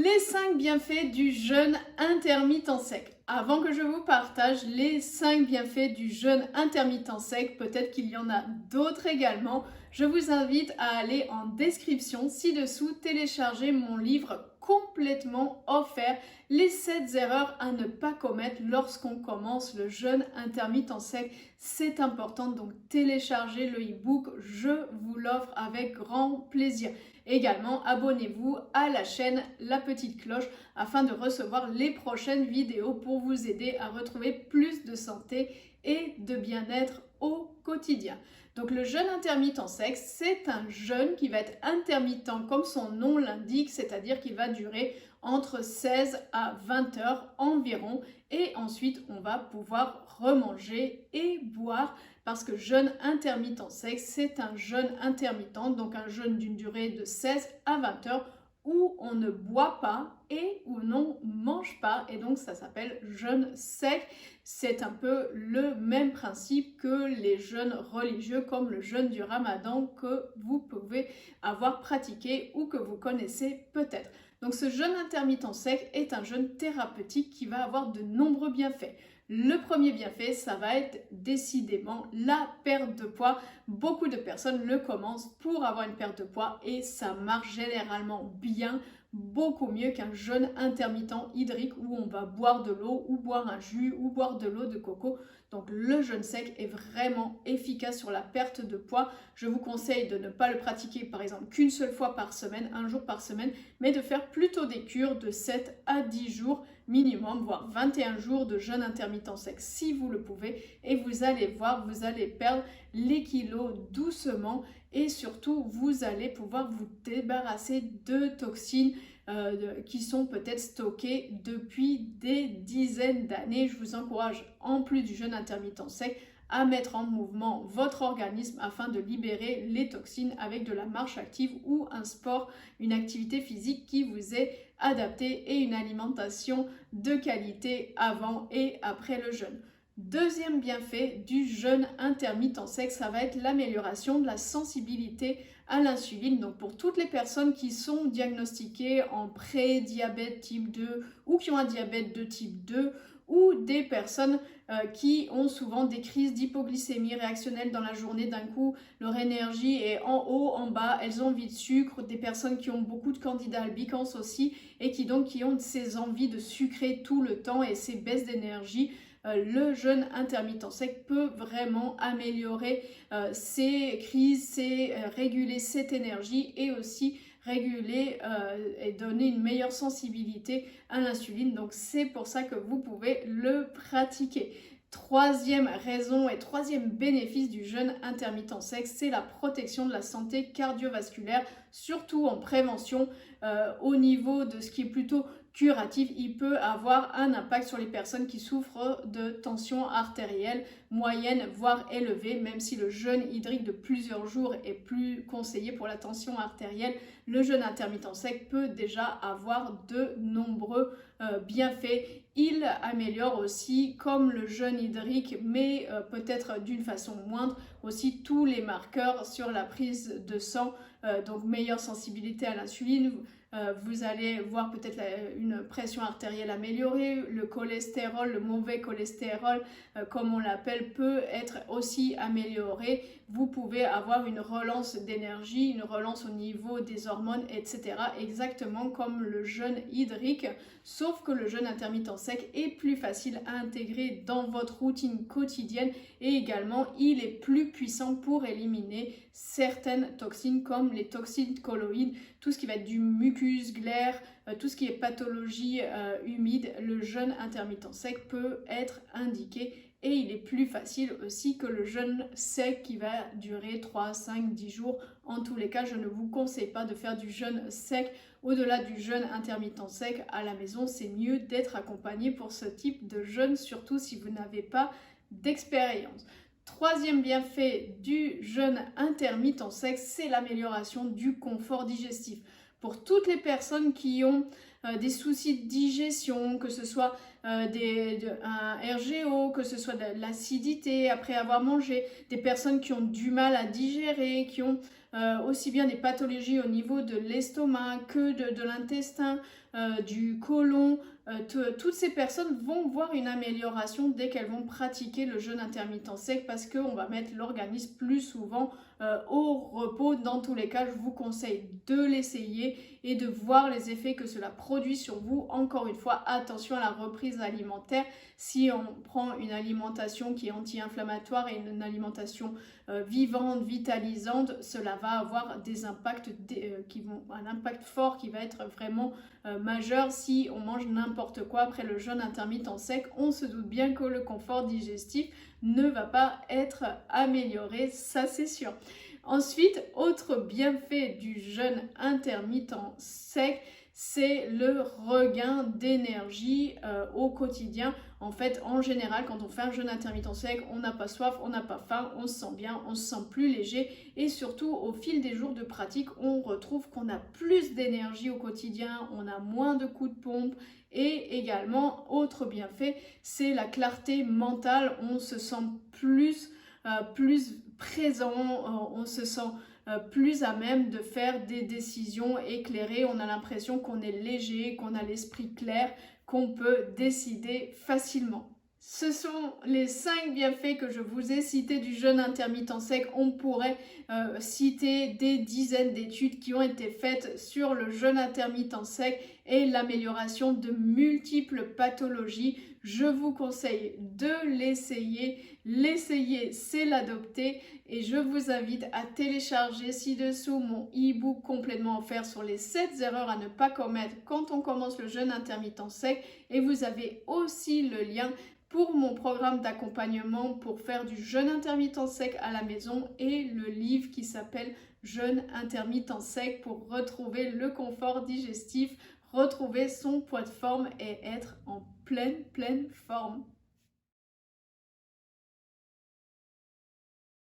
Les 5 bienfaits du jeûne intermittent sec. Avant que je vous partage les 5 bienfaits du jeûne intermittent sec, peut-être qu'il y en a d'autres également, je vous invite à aller en description ci-dessous, télécharger mon livre complètement offert, les 7 erreurs à ne pas commettre lorsqu'on commence le jeûne intermittent sec. C'est important, donc téléchargez le e-book, je vous l'offre avec grand plaisir. Également, abonnez-vous à la chaîne, la petite cloche, afin de recevoir les prochaines vidéos pour vous aider à retrouver plus de santé et de bien-être au quotidien. Donc le jeûne intermittent sec, c'est un jeûne qui va être intermittent comme son nom l'indique, c'est-à-dire qu'il va durer entre 16 à 20 heures environ et ensuite on va pouvoir remanger et boire parce que jeûne intermittent sec, c'est un jeûne intermittent, donc un jeûne d'une durée de 16 à 20 heures où on ne boit pas et où l'on ne mange pas, et donc ça s'appelle jeûne sec. C'est un peu le même principe que les jeûnes religieux comme le jeûne du Ramadan que vous pouvez avoir pratiqué ou que vous connaissez peut-être. Donc ce jeûne intermittent sec est un jeûne thérapeutique qui va avoir de nombreux bienfaits. Le premier bienfait, ça va être décidément la perte de poids. Beaucoup de personnes le commencent pour avoir une perte de poids et ça marche généralement bien, beaucoup mieux qu'un jeûne intermittent hydrique où on va boire de l'eau ou boire un jus ou boire de l'eau de coco. Donc le jeûne sec est vraiment efficace sur la perte de poids. Je vous conseille de ne pas le pratiquer par exemple qu'une seule fois par semaine, un jour par semaine, mais de faire plutôt des cures de 7 à 10 jours minimum, voire 21 jours de jeûne intermittent sec si vous le pouvez, et vous allez voir, vous allez perdre les kilos doucement et surtout vous allez pouvoir vous débarrasser de toxines qui sont peut-être stockées depuis des dizaines d'années. Je vous encourage, en plus du jeûne intermittent sec, à mettre en mouvement votre organisme afin de libérer les toxines avec de la marche active ou un sport, une activité physique qui vous est adaptée et une alimentation de qualité avant et après le jeûne. Deuxième bienfait du jeûne intermittent sec, ça va être l'amélioration de la sensibilité à l'insuline. Donc pour toutes les personnes qui sont diagnostiquées en pré-diabète type 2 ou qui ont un diabète de type 2 ou des personnes qui ont souvent des crises d'hypoglycémie réactionnelle dans la journée, d'un coup leur énergie est en haut, en bas, elles ont envie de sucre, des personnes qui ont beaucoup de candidats albicans aussi et qui ont ces envies de sucrer tout le temps et ces baisses d'énergie. Le jeûne intermittent sec peut vraiment améliorer ces crises, réguler cette énergie et aussi réguler et donner une meilleure sensibilité à l'insuline. Donc c'est pour ça que vous pouvez le pratiquer. Troisième raison et troisième bénéfice du jeûne intermittent sec, c'est la protection de la santé cardiovasculaire, surtout en prévention au niveau de ce qui est plutôt curatif. Il peut avoir un impact sur les personnes qui souffrent de tension artérielle moyenne voire élevée, même si le jeûne hydrique de plusieurs jours est plus conseillé pour la tension artérielle. Le jeûne intermittent sec peut déjà avoir de nombreux bienfaits. Il améliore aussi, comme le jeûne hydrique, mais peut-être d'une façon moindre, aussi tous les marqueurs sur la prise de sang, donc meilleure sensibilité à l'insuline. Vous allez voir peut-être une pression artérielle améliorée, le cholestérol, le mauvais cholestérol, comme on l'appelle, peut être aussi amélioré. Vous pouvez avoir une relance d'énergie, une relance au niveau des hormones, etc. Exactement comme le jeûne hydrique, sauf que le jeûne intermittent sec est plus facile à intégrer dans votre routine quotidienne et également il est plus puissant pour éliminer certaines toxines comme les toxines colloïdes, tout ce qui va être du mucus, glaire, tout ce qui est pathologie humide. Le jeûne intermittent sec peut être indiqué et il est plus facile aussi que le jeûne sec qui va durer 3, 5, 10 jours. En tous les cas, je ne vous conseille pas de faire du jeûne sec. Au-delà du jeûne intermittent sec à la maison, c'est mieux d'être accompagné pour ce type de jeûne, surtout si vous n'avez pas d'expérience. Troisième bienfait du jeûne intermittent sec, c'est l'amélioration du confort digestif. Pour toutes les personnes qui ont des soucis de digestion, que ce soit un RGO, que ce soit de l'acidité après avoir mangé, des personnes qui ont du mal à digérer, qui ont aussi bien des pathologies au niveau de l'estomac que de l'intestin, du côlon, toutes ces personnes vont voir une amélioration dès qu'elles vont pratiquer le jeûne intermittent sec parce qu'on va mettre l'organisme plus souvent au repos. Dans tous les cas, je vous conseille de l'essayer et de voir les effets que cela produit sur vous. Encore une fois, attention à la reprise alimentaire. Si on prend une alimentation qui est anti-inflammatoire et une alimentation vivante, vitalisante, cela va avoir des impacts un impact fort qui va être vraiment majeur si on mange n'importe quoi après le jeûne intermittent sec. On se doute bien que le confort digestif ne va pas être amélioré, ça c'est sûr. Ensuite, autre bienfait du jeûne intermittent sec, c'est le regain d'énergie au quotidien. En fait, en général, quand on fait un jeûne intermittent sec, on n'a pas soif, on n'a pas faim, on se sent bien, on se sent plus léger et surtout au fil des jours de pratique, on retrouve qu'on a plus d'énergie au quotidien, on a moins de coups de pompe et également, autre bienfait, c'est la clarté mentale, on se sent plus présent, on se sent plus à même de faire des décisions éclairées, on a l'impression qu'on est léger, qu'on a l'esprit clair, qu'on peut décider facilement. Ce sont les 5 bienfaits que je vous ai cités du jeûne intermittent sec. On pourrait citer des dizaines d'études qui ont été faites sur le jeûne intermittent sec et l'amélioration de multiples pathologies. Je vous conseille de l'essayer. L'essayer, c'est l'adopter et je vous invite à télécharger ci-dessous mon e-book complètement offert sur les 7 erreurs à ne pas commettre quand on commence le jeûne intermittent sec et vous avez aussi le lien pour mon programme d'accompagnement pour faire du jeûne intermittent sec à la maison et le livre qui s'appelle Jeûne intermittent sec pour retrouver le confort digestif, retrouver son poids de forme et être en pleine forme.